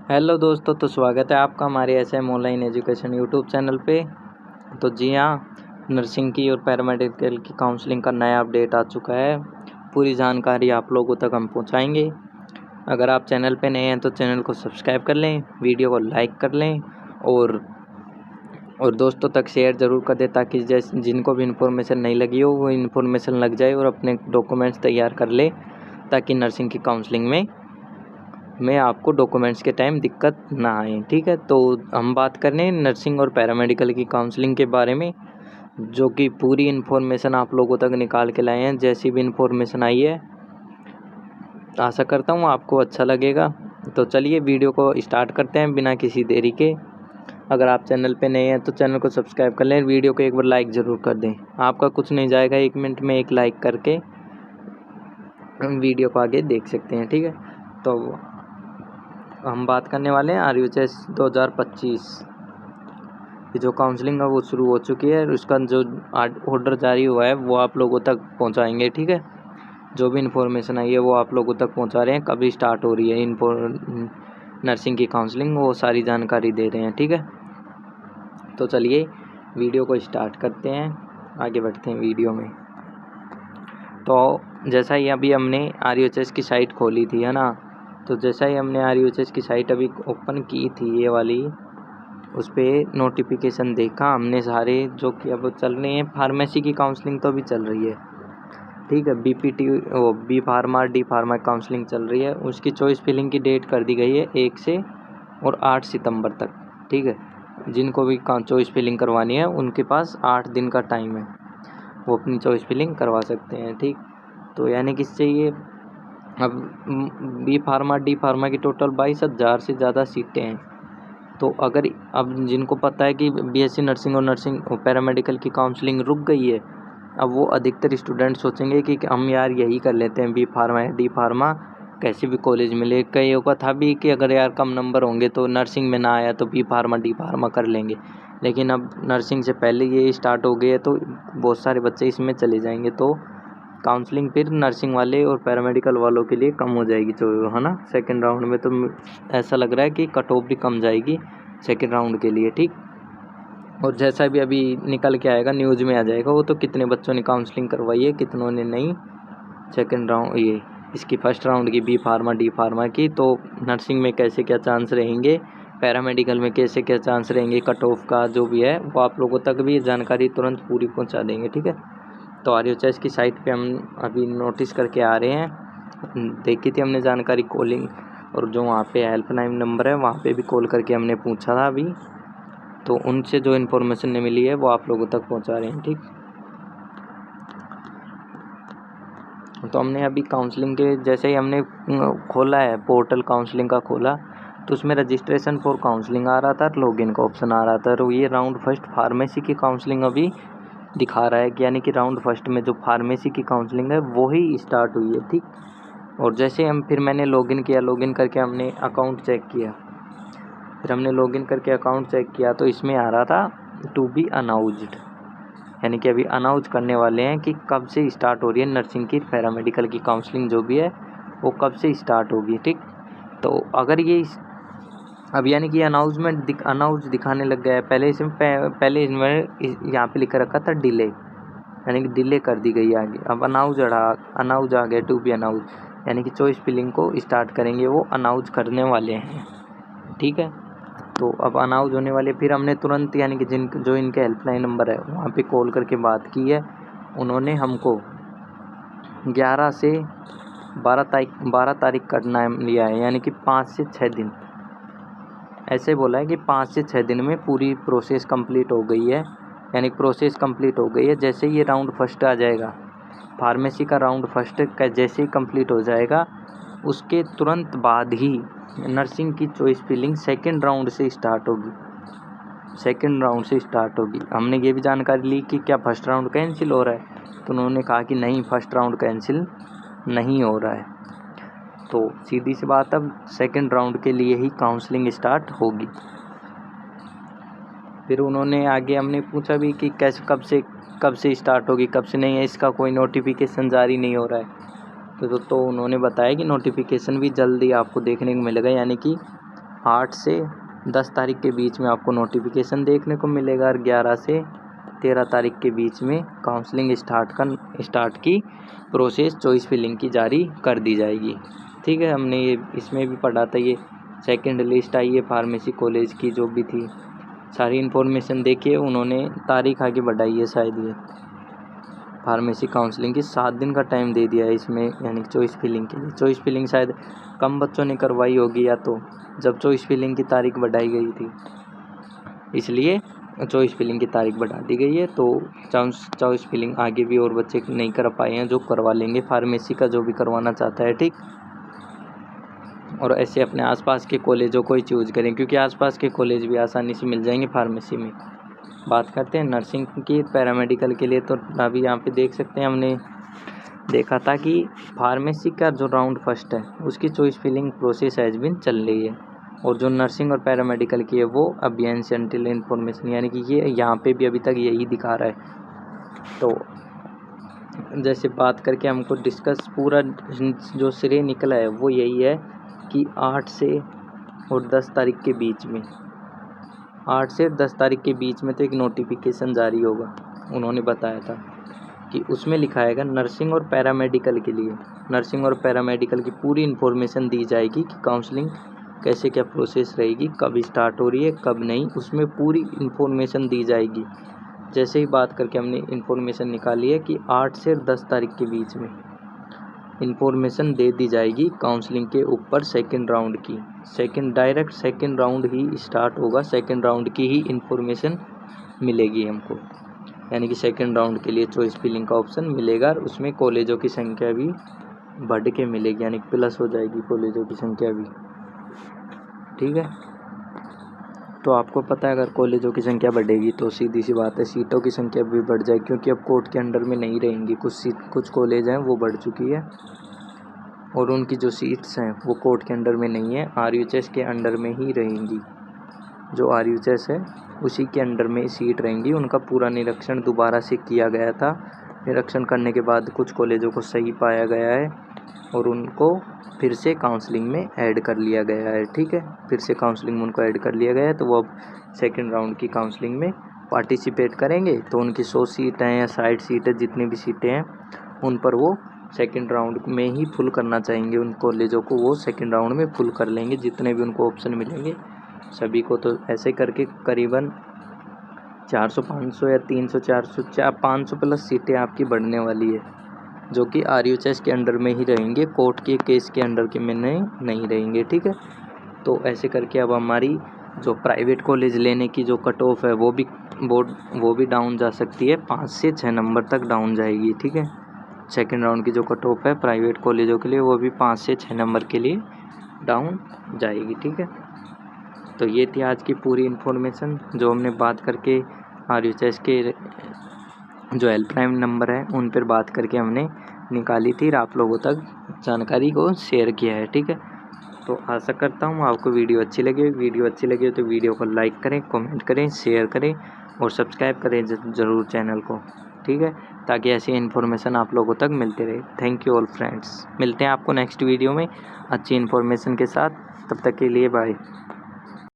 Hello दोस्तों, तो स्वागत है आपका हमारे SM online education YouTube channel पे। तो जी हाँ, नर्सिंग की और पैरामेडिकल की काउंसलिंग का नया अपडेट आ चुका है। पूरी जानकारी आप लोगों तक हम पहुंचाएंगे। अगर आप चैनल पे नए हैं तो चैनल को सब्सक्राइब कर लें, वीडियो को लाइक कर लें और दोस्तों तक शेयर ज़रूर कर दें, ताकि जैसे जिनको भी इन्फॉर्मेशन नहीं लगी हो वो इन्फॉर्मेशन लग जाए और अपने डॉक्यूमेंट्स तैयार कर ले, ताकि नर्सिंग की काउंसलिंग में आपको डॉक्यूमेंट्स के टाइम दिक्कत ना आए। ठीक है, तो हम बात कर रहे हैं नर्सिंग और पैरामेडिकल की काउंसलिंग के बारे में, जो कि पूरी इन्फॉर्मेशन आप लोगों तक निकाल के लाए हैं। जैसी भी इन्फॉर्मेशन आई है, आशा करता हूँ आपको अच्छा लगेगा। तो चलिए वीडियो को स्टार्ट करते हैं बिना किसी देरी के। अगर आप चैनल पे नए हैं तो चैनल को सब्सक्राइब कर लें, वीडियो को एक बार लाइक ज़रूर कर दें। आपका कुछ नहीं जाएगा, 1 मिनट में एक लाइक करके वीडियो को आगे देख सकते हैं। ठीक है, तो हम बात करने वाले हैं RUHS 2025 की जो काउंसलिंग है वो शुरू हो चुकी है। उसका जो ऑर्डर जारी हुआ है वो आप लोगों तक पहुंचाएंगे। ठीक है, जो भी इन्फॉर्मेशन आई है वो आप लोगों तक पहुंचा रहे हैं। कभी स्टार्ट हो रही है नर्सिंग की काउंसलिंग, वो सारी जानकारी दे रहे हैं। ठीक है, तो चलिए वीडियो को स्टार्ट करते हैं, आगे बढ़ते हैं वीडियो में। तो जैसा ही अभी हमने RUHS की साइट खोली थी, है ना, तो जैसा ही हमने RUHS की साइट अभी ओपन की थी ये वाली, उस पर नोटिफिकेशन देखा हमने सारे जो कि अब चल रहे हैं। फार्मेसी की काउंसलिंग तो अभी चल रही है। ठीक है, BPT वो B pharma D pharma counselling चल रही है। उसकी चॉइस फिलिंग की डेट कर दी गई है 1 से और 8 सितंबर तक। ठीक है, जिनको भी चॉइस फिलिंग करवानी है उनके पास 8 दिन का टाइम है, वो अपनी चॉइस फिलिंग करवा सकते हैं। ठीक, तो यानी कि इससे ये अब B फार्मा D फार्मा की टोटल 22,000 से ज़्यादा सीटें हैं। तो अगर अब जिनको पता है कि BSc नर्सिंग और नर्सिंग और पैरामेडिकल की काउंसलिंग रुक गई है, अब वो अधिकतर स्टूडेंट सोचेंगे कि हम यार यही कर लेते हैं, B फार्मा या D फार्मा कैसे भी कॉलेज मिले। कईयों का था भी कि अगर यार कम नंबर होंगे तो नर्सिंग में ना आया तो B फार्मा D फार्मा कर लेंगे, लेकिन अब नर्सिंग से पहले ये स्टार्ट हो गई है तो बहुत सारे बच्चे इसमें चले जाएंगे। तो काउंसलिंग फिर नर्सिंग वाले और पैरामेडिकल वालों के लिए कम हो जाएगी, जो है ना। सेकंड राउंड में तो ऐसा लग रहा है कि कट ऑफ भी कम जाएगी सेकंड राउंड के लिए। ठीक, और जैसा भी अभी निकल के आएगा न्यूज़ में आ जाएगा वो, तो कितने बच्चों ने काउंसलिंग करवाई है, कितनों ने नहीं। सेकंड राउंड ये इसकी फर्स्ट राउंड की B फार्मा D फार्मा की, तो नर्सिंग में कैसे क्या चांस रहेंगे, पैरामेडिकल में कैसे क्या चांस रहेंगे, कट ऑफ का जो भी है वो आप लोगों तक भी जानकारी तुरंत पूरी पहुँचा देंगे। ठीक है, तो RUHS की साइट पे हम अभी नोटिस करके आ रहे हैं। देखी थी हमने जानकारी कॉलिंग, और जो वहाँ पे हेल्पलाइन नंबर है वहाँ पे भी कॉल करके हमने पूछा था अभी, तो उनसे जो इन्फॉर्मेशन ने मिली है वो आप लोगों तक पहुँचा रहे हैं। ठीक, तो हमने अभी काउंसलिंग के जैसे ही हमने खोला है पोर्टल, काउंसलिंग का खोला, तो उसमें रजिस्ट्रेशन फॉर काउंसलिंग आ रहा था, लॉगिन का ऑप्शन आ रहा था। तो ये राउंड फर्स्ट फार्मेसी की काउंसलिंग अभी दिखा रहा है कि यानी कि राउंड फर्स्ट में जो फार्मेसी की काउंसलिंग है वो ही स्टार्ट हुई है। ठीक, और जैसे हम फिर मैंने लॉगिन किया, लॉगिन करके हमने अकाउंट चेक किया, फिर हमने लॉगिन करके अकाउंट चेक किया तो इसमें आ रहा था टू बी अनाउंस्ड, यानी कि अभी अनाउंस करने वाले हैं कि कब से स्टार्ट हो रही है नर्सिंग की पैरामेडिकल की काउंसलिंग जो भी है वो कब से स्टार्ट होगी। ठीक, तो अगर ये अब यानी कि अनाउंस दिखाने लग गया है। पहले इसमें यहाँ पे लिख रखा था डिले, यानी कि डिले कर दी गई आगे। अब अनाउंस आ गया, टू बी अनाउंस, यानी कि चॉइस फिलिंग को स्टार्ट करेंगे, वो अनाउंस करने वाले हैं। ठीक है, तो अब अनाउंस होने वाले, फिर हमने तुरंत यानी कि जो इनके हेल्पलाइन नंबर है वहाँ पे कॉल करके बात की है। उन्होंने हमको 11 से 12 तारीख का टाइम लिया है, यानी कि 5 से 6 दिन ऐसे बोला है कि 5 से 6 दिन में पूरी प्रोसेस कंप्लीट हो गई है, यानी प्रोसेस कंप्लीट हो गई है। जैसे ये राउंड फर्स्ट आ जाएगा, फार्मेसी का राउंड फर्स्ट का जैसे ही कंप्लीट हो जाएगा, उसके तुरंत बाद ही नर्सिंग की चॉइस फिलिंग सेकंड राउंड से स्टार्ट होगी। हमने ये भी जानकारी ली कि क्या फर्स्ट राउंड कैंसिल हो रहा है, तो उन्होंने कहा कि नहीं, फर्स्ट राउंड कैंसिल नहीं हो रहा है। तो सीधी सी बात, अब सेकंड राउंड के लिए ही काउंसलिंग स्टार्ट होगी। फिर उन्होंने आगे हमने पूछा भी कि कैसे कब से स्टार्ट होगी, कब से नहीं है, इसका कोई नोटिफिकेशन जारी नहीं हो रहा है। तो उन्होंने बताया कि नोटिफिकेशन भी जल्दी आपको देखने को मिलेगा, यानी कि 8 से 10 तारीख के बीच में आपको नोटिफिकेशन देखने को मिलेगा और 11 से 13 तारीख के बीच में काउंसलिंग स्टार्ट की प्रोसेस चॉइस फिलिंग की जारी कर दी जाएगी। ठीक है, हमने ये इसमें भी पढ़ा था, ये सेकंड लिस्ट आई है फार्मेसी कॉलेज की जो भी थी, सारी इन्फॉर्मेशन देखिए। उन्होंने तारीख आगे बढ़ाई है, शायद ये फार्मेसी काउंसलिंग की 7 दिन का टाइम दे दिया है इसमें, यानी चॉइस फिलिंग के लिए। चॉइस फिलिंग शायद कम बच्चों ने करवाई होगी, या तो जब चॉइस फिलिंग की तारीख बढ़ाई गई थी इसलिए चॉइस फिलिंग की तारीख बढ़ा दी गई है। तो चॉइस फिलिंग आगे भी और बच्चे नहीं कर पाए हैं जो करवा लेंगे फार्मेसी का, जो भी करवाना चाहता है। ठीक, और ऐसे अपने आसपास के कॉलेजों को ही चूज़ करें, क्योंकि आसपास के कॉलेज भी आसानी से मिल जाएंगे फार्मेसी में। बात करते हैं नर्सिंग की, पैरामेडिकल के लिए। तो अभी यहाँ पे देख सकते हैं, हमने देखा था कि फार्मेसी का जो राउंड फर्स्ट है उसकी choice filling process has been चल रही है, और जो नर्सिंग और पैरामेडिकल की है वो अबियंस अनटिल इन्फॉर्मेशन, यानी कि ये यहाँ पे भी अभी तक यही दिखा रहा है। तो जैसे बात करके हमको डिस्कस पूरा जो श्रेय निकला है वो यही है कि 8 से और 10 तारीख के बीच में, 8 से 10 तारीख के बीच में तो एक नोटिफिकेशन जारी होगा। उन्होंने बताया था कि उसमें लिखा आएगा नर्सिंग और पैरामेडिकल के लिए, नर्सिंग और पैरामेडिकल की पूरी इन्फॉर्मेशन दी जाएगी कि काउंसलिंग कैसे क्या प्रोसेस रहेगी, कब स्टार्ट हो रही है कब नहीं, उसमें पूरी इन्फॉर्मेशन दी जाएगी। जैसे ही बात करके हमने इन्फॉर्मेशन निकाली है कि 8 से 10 तारीख के बीच में इन्फॉर्मेशन दे दी जाएगी काउंसलिंग के ऊपर सेकंड राउंड की। डायरेक्ट सेकंड राउंड ही स्टार्ट होगा, सेकंड राउंड की ही इन्फॉर्मेशन मिलेगी हमको, यानी कि सेकंड राउंड के लिए चॉइस फिलिंग का ऑप्शन मिलेगा, और उसमें कॉलेजों की संख्या भी बढ़ के मिलेगी, यानी प्लस हो जाएगी कॉलेजों की संख्या भी। ठीक है, तो आपको पता है अगर कॉलेजों की संख्या बढ़ेगी तो सीधी सी बात है सीटों की संख्या भी बढ़ जाएगी, क्योंकि अब कोर्ट के अंडर में नहीं रहेंगी। कुछ कॉलेज हैं वो बढ़ चुकी है, और उनकी जो सीट्स हैं वो कोर्ट के अंडर में नहीं है, RUHS के अंडर में ही रहेंगी। जो RUHS है उसी के अंडर में सीट रहेंगी। उनका पूरा निरीक्षण दोबारा से किया गया था, निरीक्षण करने के बाद कुछ कॉलेजों को सही पाया गया है और उनको फिर से काउंसलिंग में ऐड कर लिया गया है। ठीक है, फिर से काउंसलिंग में उनको ऐड कर लिया गया है, तो वो अब सेकंड राउंड की काउंसलिंग में पार्टिसिपेट करेंगे। तो उनकी 100 सीट हैं या 60 सीट है, जितनी भी सीटें हैं उन पर वो सेकंड राउंड में ही फुल करना चाहेंगे। उन कॉलेजों को वो सेकंड राउंड में फुल कर लेंगे, जितने भी उनको ऑप्शन मिलेंगे सभी को। तो ऐसे करके करीबन 400 500 या 300 400 500 प्लस सीटें आपकी बढ़ने वाली है, जो कि RUHS के अंडर में ही रहेंगे, कोर्ट के केस के अंडर के में नहीं रहेंगे। ठीक है, तो ऐसे करके अब हमारी जो प्राइवेट कॉलेज लेने की जो कट ऑफ है वो भी डाउन जा सकती है, 5 से 6 नंबर तक डाउन जाएगी। ठीक है, सेकेंड राउंड की जो कट ऑफ है प्राइवेट कॉलेजों के लिए वो भी 5 से 6 नंबर के लिए डाउन जाएगी। ठीक है, तो ये थी आज की पूरी इन्फॉर्मेशन जो हमने बात करके RUHS के जो हेल्पलाइन नंबर है उन पर बात करके हमने निकाली थी और आप लोगों तक जानकारी को शेयर किया है। ठीक है, तो आशा करता हूँ आपको वीडियो अच्छी लगे तो वीडियो को लाइक करें, कमेंट करें, शेयर करें और सब्सक्राइब करें ज़रूर चैनल को। ठीक है, ताकि ऐसी इन्फॉर्मेशन आप लोगों तक मिलती रहे। थैंक यू ऑल फ्रेंड्स, मिलते हैं आपको नेक्स्ट वीडियो में अच्छी इन्फॉर्मेशन के साथ। तब तक के लिए बाय।